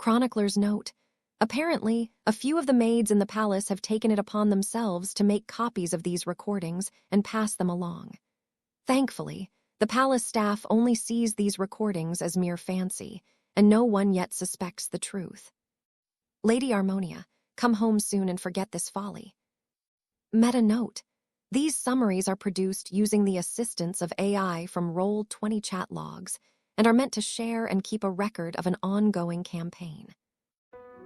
Chroniclers note, apparently, a few of the maids in the palace have taken it upon themselves to make copies of these recordings and pass them along. Thankfully, the palace staff only sees these recordings as mere fancy, and no one yet suspects the truth. Lady Harmonia, come home soon and forget this folly. Meta note, these summaries are produced using the assistance of AI from Roll20 chat logs and are meant to share and keep a record of an ongoing campaign.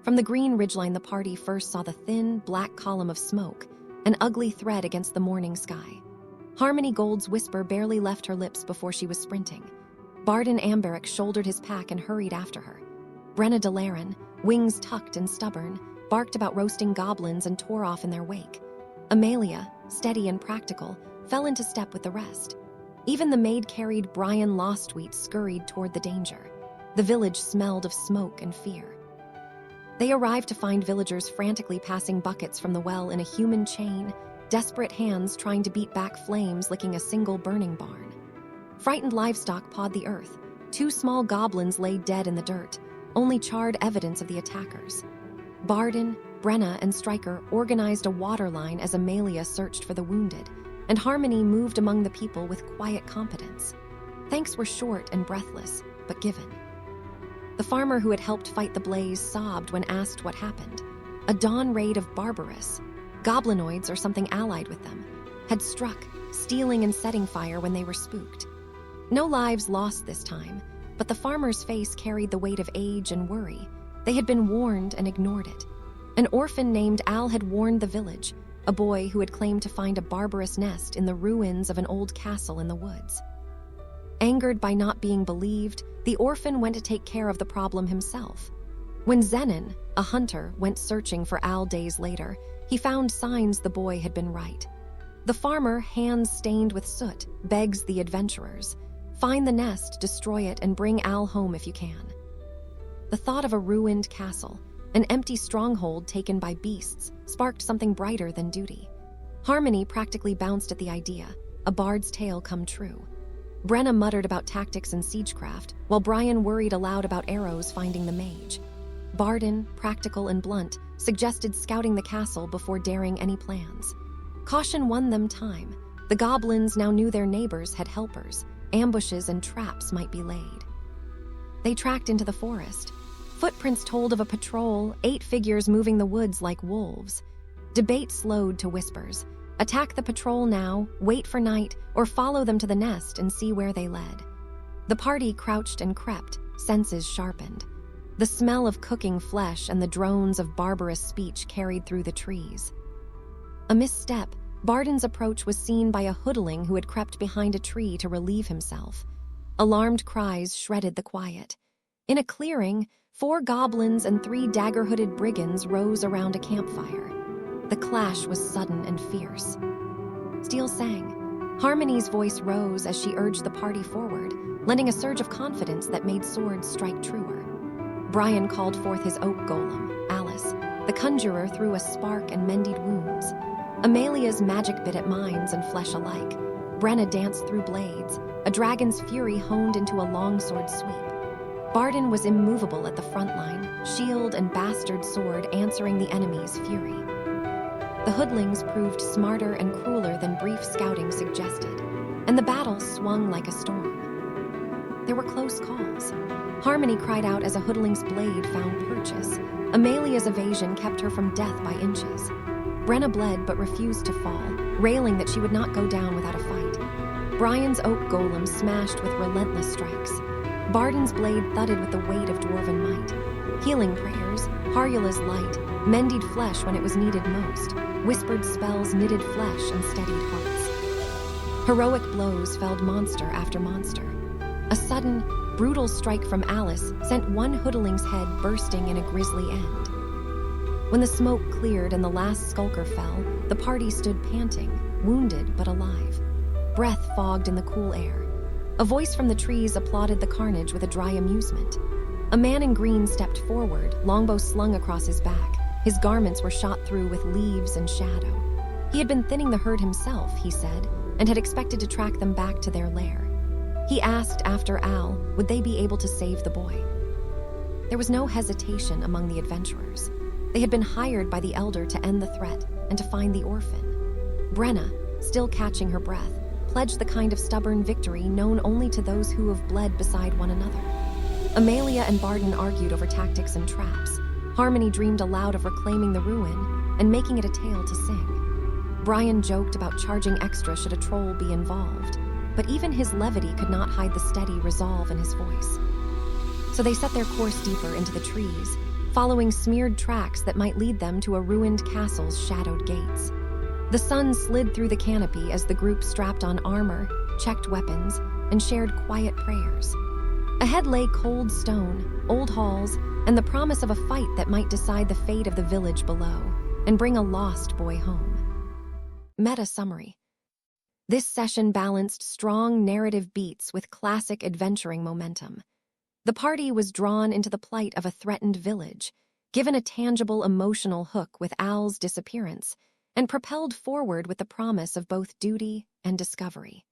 From the green ridgeline, the party first saw the thin, black column of smoke, an ugly thread against the morning sky. Harmony Gold's whisper barely left her lips before she was sprinting. Barden Amberic shouldered his pack and hurried after her. Brenna Delaran, wings tucked and stubborn, barked about roasting goblins and tore off in their wake. Amelia, steady and practical, fell into step with the rest. Even the maid-carried Brian Lostwheat scurried toward the danger. The village smelled of smoke and fear. They arrived to find villagers frantically passing buckets from the well in a human chain, desperate hands trying to beat back flames licking a single burning barn. Frightened livestock pawed the earth. 2 small goblins lay dead in the dirt, only charred evidence of the attackers. Barden, Brenna, and Stryker organized a water line as Amelia searched for the wounded, and Harmony moved among the people with quiet competence. Thanks were short and breathless, but given. The farmer who had helped fight the blaze sobbed when asked what happened. A dawn raid of Barbarous, goblinoids or something allied with them, had struck, stealing and setting fire when they were spooked. No lives lost this time, but the farmer's face carried the weight of age and worry. They had been warned and ignored it. An orphan named Al had warned the village, a boy who had claimed to find a barbarous nest in the ruins of an old castle in the woods. Angered by not being believed, the orphan went to take care of the problem himself. When Zenon, a hunter, went searching for Al days later, he found signs the boy had been right. The farmer, hands stained with soot, begs the adventurers, find the nest, destroy it, and bring Al home if you can. The thought of a ruined castle, an empty stronghold taken by beasts, sparked something brighter than duty. Harmony practically bounced at the idea, a bard's tale come true. Brenna muttered about tactics and siegecraft, while Brian worried aloud about arrows finding the mage. Barden, practical and blunt, suggested scouting the castle before daring any plans. Caution won them time. The goblins now knew their neighbors had helpers. Ambushes and traps might be laid. They tracked into the forest. Footprints told of a patrol, 8 figures moving the woods like wolves. Debate slowed to whispers. Attack the patrol now, wait for night, or follow them to the nest and see where they led. The party crouched and crept, senses sharpened. The smell of cooking flesh and the drones of barbarous speech carried through the trees. A misstep, Barden's approach was seen by a hoodling who had crept behind a tree to relieve himself. Alarmed cries shredded the quiet. In a clearing, 4 goblins and 3 dagger-hooded brigands rose around a campfire. The clash was sudden and fierce. Steel sang. Harmony's voice rose as she urged the party forward, lending a surge of confidence that made swords strike truer. Brian called forth his oak golem, Alice. The conjurer threw a spark and mended wounds. Amelia's magic bit at minds and flesh alike. Brenna danced through blades. A dragon's fury honed into a longsword sweep. Barden was immovable at the front line, shield and bastard sword answering the enemy's fury. The hoodlings proved smarter and crueler than brief scouting suggested, and the battle swung like a storm. There were close calls. Harmony cried out as a hoodling's blade found purchase. Amelia's evasion kept her from death by inches. Brenna bled but refused to fall, railing that she would not go down without a fight. Brian's oak golem smashed with relentless strikes. Barden's blade thudded with the weight of dwarven might. Healing prayers, Harula's light, mended flesh when it was needed most. Whispered spells knitted flesh and steadied hearts. Heroic blows felled monster after monster. A sudden, brutal strike from Alice sent one hoodling's head bursting in a grisly end. When the smoke cleared and the last skulker fell, the party stood panting, wounded but alive. Breath fogged in the cool air. A voice from the trees applauded the carnage with a dry amusement. A man in green stepped forward, longbow slung across his back. His garments were shot through with leaves and shadow. He had been thinning the herd himself, he said, and had expected to track them back to their lair. He asked after Al, would they be able to save the boy? There was no hesitation among the adventurers. They had been hired by the elder to end the threat and to find the orphan. Brenna, still catching her breath, pledged the kind of stubborn victory known only to those who have bled beside one another. Amalia and Barden argued over tactics and traps. Harmony dreamed aloud of reclaiming the ruin and making it a tale to sing. Brian joked about charging extra should a troll be involved, but even his levity could not hide the steady resolve in his voice. So they set their course deeper into the trees, following smeared tracks that might lead them to a ruined castle's shadowed gates. The sun slid through the canopy as the group strapped on armor, checked weapons, and shared quiet prayers. Ahead lay cold stone, old halls, and the promise of a fight that might decide the fate of the village below and bring a lost boy home. Meta summary. This session balanced strong narrative beats with classic adventuring momentum. The party was drawn into the plight of a threatened village, given a tangible emotional hook with Al's disappearance, and propelled forward with the promise of both duty and discovery.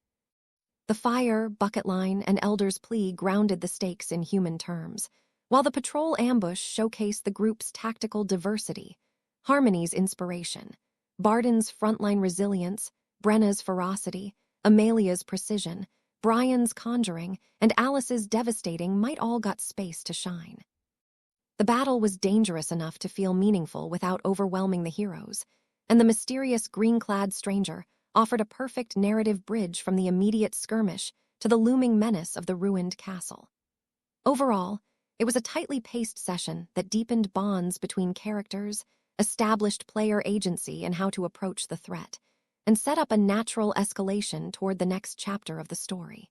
The fire, bucket line, and elder's plea grounded the stakes in human terms, while the patrol ambush showcased the group's tactical diversity, Harmony's inspiration, Barden's frontline resilience, Brenna's ferocity, Amalia's precision, Brian's conjuring, and Alice's devastating might all got space to shine. The battle was dangerous enough to feel meaningful without overwhelming the heroes, and the mysterious green-clad stranger offered a perfect narrative bridge from the immediate skirmish to the looming menace of the ruined castle. Overall, it was a tightly paced session that deepened bonds between characters, established player agency in how to approach the threat, and set up a natural escalation toward the next chapter of the story.